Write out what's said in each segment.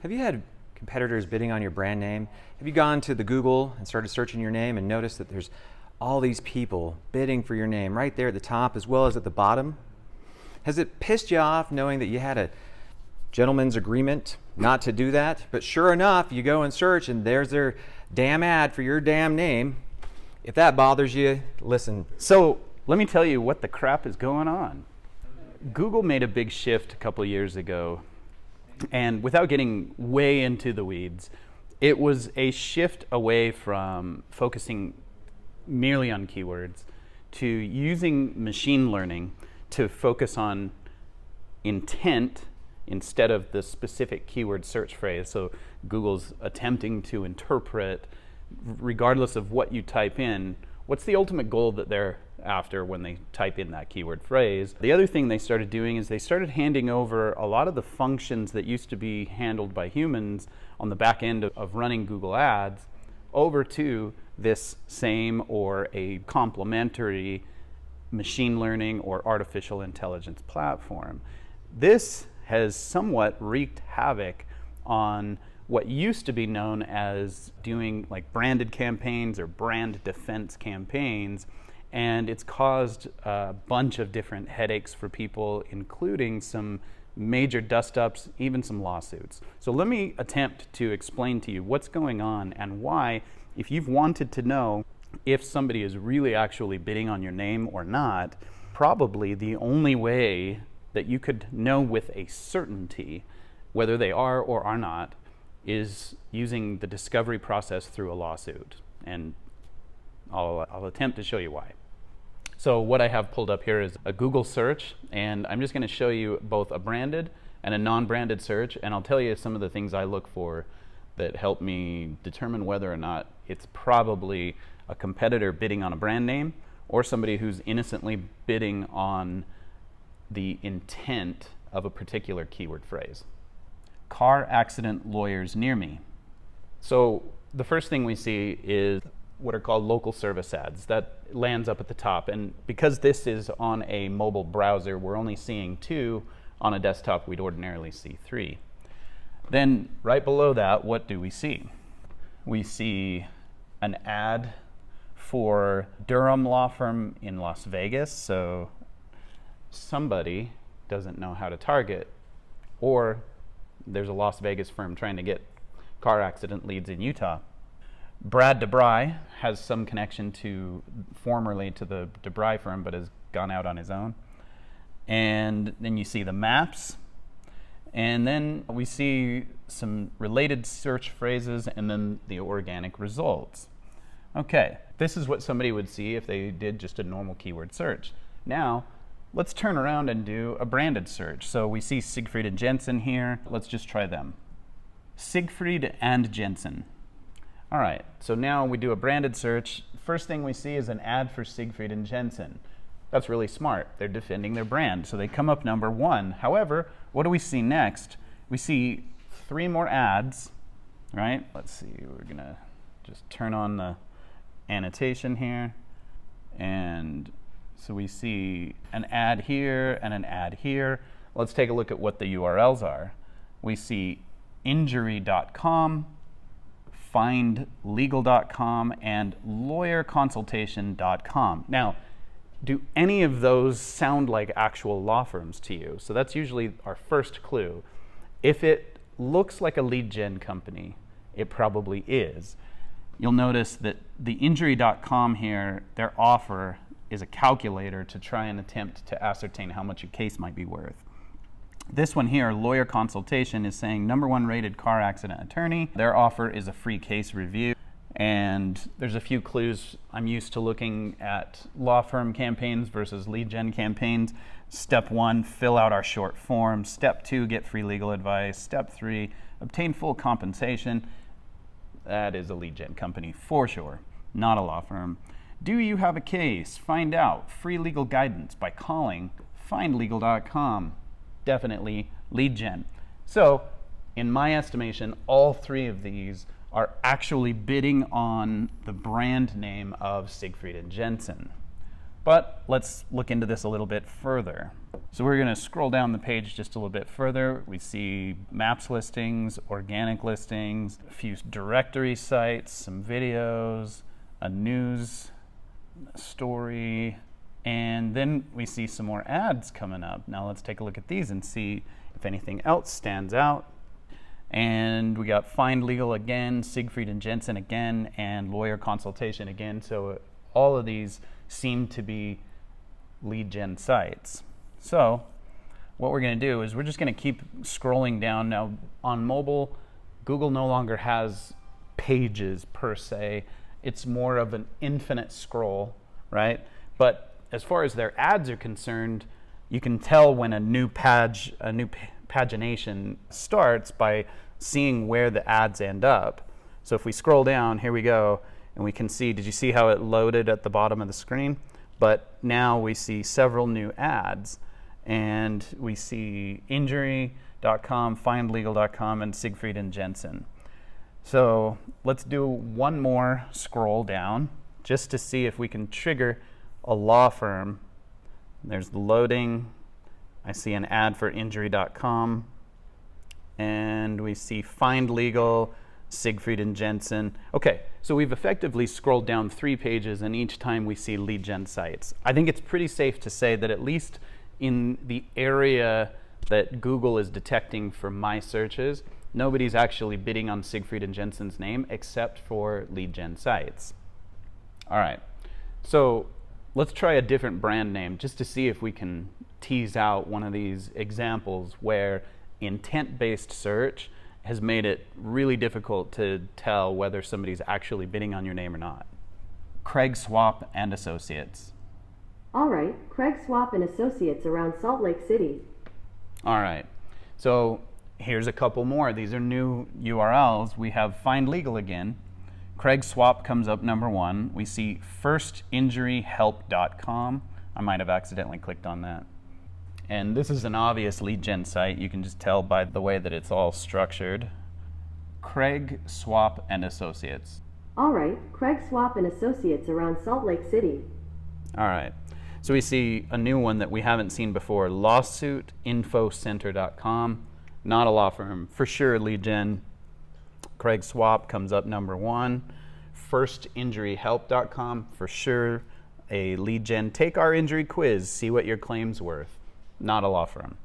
Have you had competitors bidding on your brand name? Have you gone to the Google and started searching your name and noticed that there's all these people bidding for your name right there at the top as well as at the bottom? Has it pissed you off knowing that you had a gentleman's agreement not to do that? But sure enough, you go and search and there's their damn ad for your damn name. If that bothers you, listen. So let me tell you what the crap is going on. Google made a big shift a couple of years ago. And without getting way into the weeds, it was a shift away from focusing merely on keywords to using machine learning to focus on intent instead of the specific keyword search phrase. So Google's attempting to interpret, regardless of what you type in, what's the ultimate goal that they're after when they type in that keyword phrase. The other thing they started doing is they started handing over a lot of the functions that used to be handled by humans on the back end of running Google Ads over to this same or a complementary machine learning or artificial intelligence platform. This has somewhat wreaked havoc on what used to be known as doing like branded campaigns or brand defense campaigns. And it's caused a bunch of different headaches for people, including some major dust-ups, even some lawsuits. So let me attempt to explain to you what's going on and why, if you've wanted to know if somebody is really actually bidding on your name or not, probably the only way that you could know with a certainty whether they are or are not is using the discovery process through a lawsuit. And I'll attempt to show you why. So what I have pulled up here is a Google search, and I'm just going to show you both a branded and a non-branded search, and I'll tell you some of the things I look for that help me determine whether or not it's probably a competitor bidding on a brand name or somebody who's innocently bidding on the intent of a particular keyword phrase. Car accident lawyers near me. So the first thing we see is what are called local service ads. That lands up at the top. And because this is on a mobile browser, we're only seeing 2. On a desktop, we'd ordinarily see 3. Then right below that, what do we see? We see an ad for Durham law firm in Las Vegas. So somebody doesn't know how to target, or there's a Las Vegas firm trying to get car accident leads in Utah. Brad DeBry has some connection formerly to the DeBry firm, but has gone out on his own. And then you see the maps. And then we see some related search phrases and then the organic results. Okay, this is what somebody would see if they did just a normal keyword search. Now, let's turn around and do a branded search. So we see Siegfried and Jensen here. Let's just try them. Siegfried and Jensen. All right, so now we do a branded search. First thing we see is an ad for Siegfried and Jensen. That's really smart. They're defending their brand, so they come up number 1. However, what do we see next? We see 3 more ads, right? Let's see, we're gonna just turn on the annotation here. And so we see an ad here and an ad here. Let's take a look at what the URLs are. We see injury.com, findlegal.com, and lawyerconsultation.com. Now, do any of those sound like actual law firms to you? So that's usually our first clue. If it looks like a lead gen company, it probably is. You'll notice that the injury.com here, their offer is a calculator to try and attempt to ascertain how much a case might be worth. This one here, Lawyer Consultation, is saying #1 rated car accident attorney. Their offer is a free case review. And there's a few clues. I'm used to looking at law firm campaigns versus lead gen campaigns. Step 1, fill out our short form. Step 2, get free legal advice. Step 3, obtain full compensation. That is a lead gen company for sure, not a law firm. Do you have a case? Find out. Free legal guidance by calling findlegal.com. Definitely lead gen. So, in my estimation, all 3 of these are actually bidding on the brand name of Siegfried and Jensen. But let's look into this a little bit further. So we're going to scroll down the page just a little bit further. We see maps listings, organic listings, a few directory sites, some videos, a news story, and then we see some more ads coming up. Now let's take a look at these and see if anything else stands out. And we got Find Legal again, Siegfried and Jensen again, and Lawyer Consultation again. So all of these seem to be lead gen sites. So what we're going to do is we're just going to keep scrolling down. Now on mobile, Google no longer has pages per se. It's more of an infinite scroll, right? But as far as their ads are concerned, you can tell when a new pagination starts by seeing where the ads end up. So if we scroll down, here we go, and we can see, did you see how it loaded at the bottom of the screen? But now we see several new ads, and we see injury.com, findlegal.com, and Siegfried and Jensen. So let's do one more scroll down just to see if we can trigger a law firm. There's the loading. I see an ad for injury.com, and we see Find Legal, Siegfried and Jensen. Okay, so we've effectively scrolled down 3 pages, and each time we see lead gen sites. I think it's pretty safe to say that at least in the area that Google is detecting for my searches, nobody's actually bidding on Siegfried and Jensen's name except for lead gen sites. All right, so let's try a different brand name just to see if we can tease out one of these examples where intent-based search has made it really difficult to tell whether somebody's actually bidding on your name or not. Craig Swap and Associates. All right, Craig Swap and Associates around Salt Lake City. All right, so here's a couple more. These are new URLs. We have Find Legal again. Craig Swap comes up number 1. We see firstinjuryhelp.com. I might have accidentally clicked on that. And this is an obvious lead gen site. You can just tell by the way that it's all structured. Craig Swap and Associates. All right, Craig Swap and Associates around Salt Lake City. All right, so we see a new one that we haven't seen before, lawsuitinfocenter.com. Not a law firm, for sure lead gen. Craig Swap comes up number 1. Firstinjuryhelp.com, for sure a lead gen. Take our injury quiz, see what your claim's worth. Not a law firm.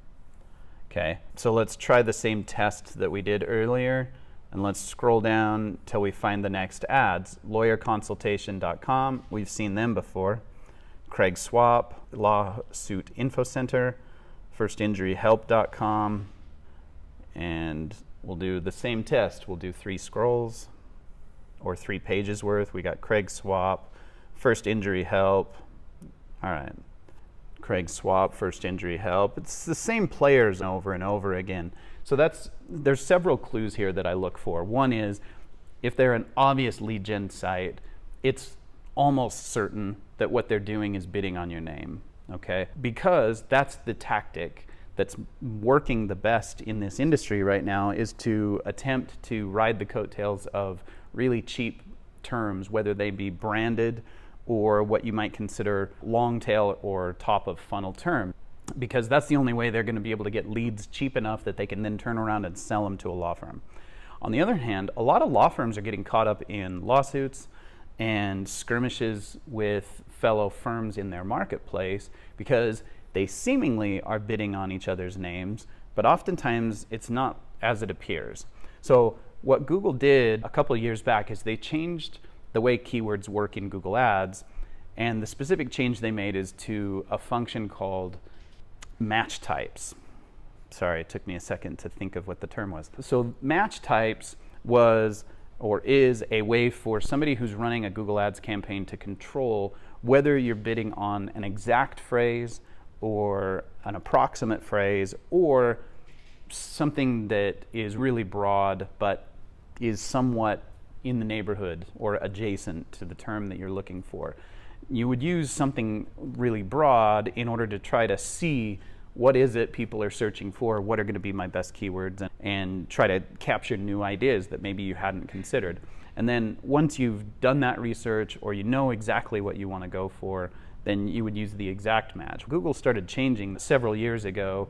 Okay, so let's try the same test that we did earlier, and let's scroll down till we find the next ads. Lawyerconsultation.com, we've seen them before. Craig Swap, Lawsuit Info Center, firstinjuryhelp.com, and we'll do the same test. We'll do 3 scrolls or 3 pages worth. We got Craig Swap, First Injury Help. All right. Craig Swap, First Injury Help. It's the same players over and over again. So there's several clues here that I look for. One is if they're an obvious lead gen site, it's almost certain that what they're doing is bidding on your name, okay? Because that's the tactic that's working the best in this industry right now, is to attempt to ride the coattails of really cheap terms, whether they be branded or what you might consider long tail or top of funnel term, because that's the only way they're going to be able to get leads cheap enough that they can then turn around and sell them to a law firm. On the other hand, a lot of law firms are getting caught up in lawsuits and skirmishes with fellow firms in their marketplace because they seemingly are bidding on each other's names, but oftentimes it's not as it appears. So what Google did a couple of years back is they changed the way keywords work in Google Ads, and the specific change they made is to a function called match types. Sorry, it took me a second to think of what the term was. So match types was or is a way for somebody who's running a Google Ads campaign to control whether you're bidding on an exact phrase or an approximate phrase or something that is really broad but is somewhat in the neighborhood or adjacent to the term that you're looking for. You would use something really broad in order to try to see what is it people are searching for, what are going to be my best keywords, and try to capture new ideas that maybe you hadn't considered. And then once you've done that research or you know exactly what you want to go for, then you would use the exact match. Google started changing several years ago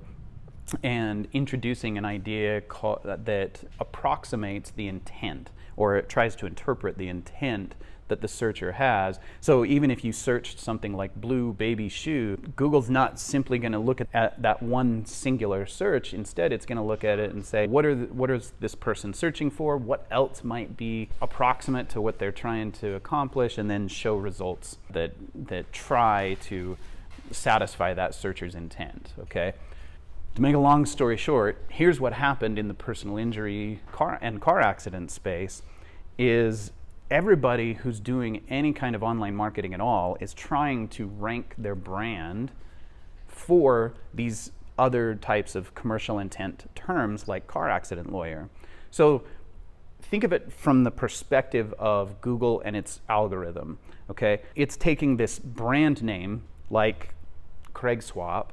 and introducing an idea that approximates the intent, or it tries to interpret the intent that the searcher has. So even if you searched something like blue baby shoe, Google's not simply going to look at that one singular search. Instead, it's going to look at it and say, what is this person searching for? What else might be approximate to what they're trying to accomplish? And then show results that try to satisfy that searcher's intent, okay? To make a long story short, here's what happened in the personal injury car accident space is everybody who's doing any kind of online marketing at all is trying to rank their brand for these other types of commercial intent terms like car accident lawyer. So think of it from the perspective of Google and its algorithm, okay? It's taking this brand name like CraigSwap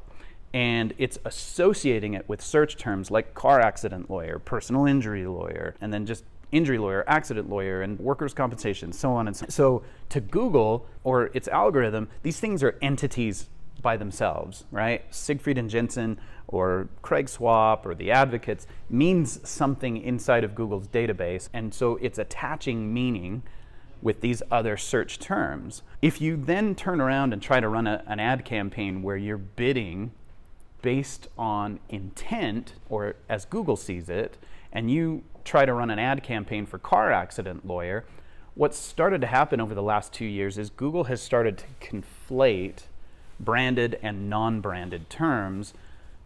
and it's associating it with search terms like car accident lawyer, personal injury lawyer, and then just injury lawyer, accident lawyer, and workers' compensation, so on and so on. So to Google or its algorithm, these things are entities by themselves, right? Siegfried and Jensen or CraigSwap or the Advocates means something inside of Google's database, and so it's attaching meaning with these other search terms. If you then turn around and try to run an ad campaign where you're bidding based on intent, or as Google sees it, and you try to run an ad campaign for car accident lawyer, what's started to happen over the last 2 years is Google has started to conflate branded and non-branded terms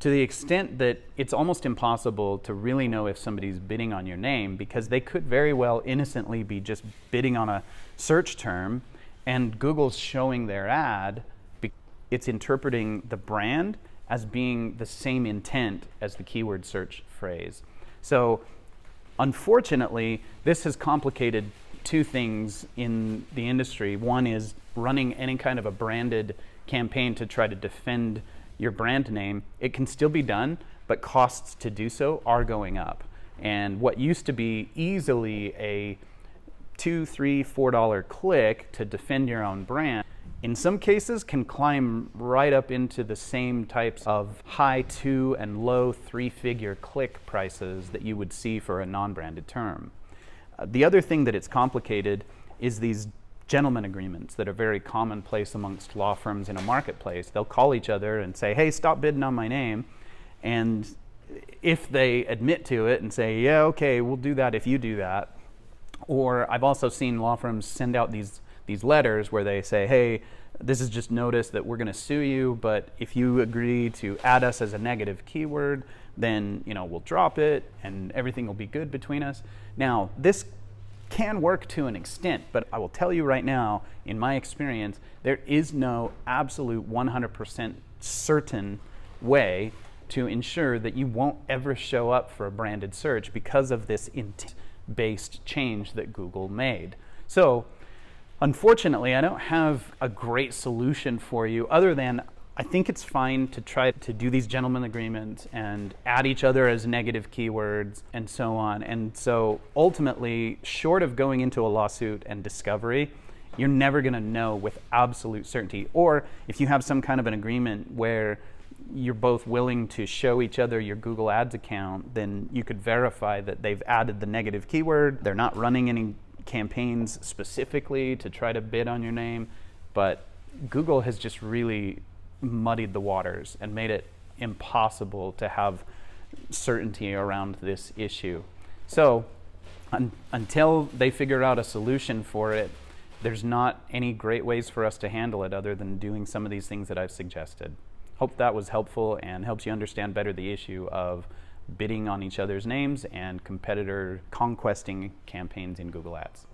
to the extent that it's almost impossible to really know if somebody's bidding on your name, because they could very well innocently be just bidding on a search term, and Google's showing their ad, it's interpreting the brand as being the same intent as the keyword search phrase. So unfortunately, this has complicated two things in the industry. One is running any kind of a branded campaign to try to defend your brand name. It can still be done, but costs to do so are going up. And what used to be easily a $2, $3, $4 click to defend your own brand, in some cases can climb right up into the same types of high 2 and low 3-figure click prices that you would see for a non-branded term. The other thing that it's complicated is these gentleman agreements that are very commonplace amongst law firms in a marketplace. They'll call each other and say, hey, stop bidding on my name. And if they admit to it and say, yeah, okay, we'll do that if you do that. Or I've also seen law firms send out these letters where they say, hey, this is just notice that we're going to sue you, but if you agree to add us as a negative keyword, then we'll drop it and everything will be good between us. Now, this can work to an extent, but I will tell you right now, in my experience, there is no absolute 100% certain way to ensure that you won't ever show up for a branded search because of this intent-based change that Google made. So, unfortunately, I don't have a great solution for you other than I think it's fine to try to do these gentleman agreements and add each other as negative keywords and so on. And so ultimately, short of going into a lawsuit and discovery, you're never going to know with absolute certainty. Or if you have some kind of an agreement where you're both willing to show each other your Google Ads account, then you could verify that they've added the negative keyword. They're not running any campaigns specifically to try to bid on your name, but Google has just really muddied the waters and made it impossible to have certainty around this issue. So until they figure out a solution for it, there's not any great ways for us to handle it other than doing some of these things that I've suggested. Hope that was helpful and helps you understand better the issue of bidding on each other's names and competitor conquesting campaigns in Google Ads.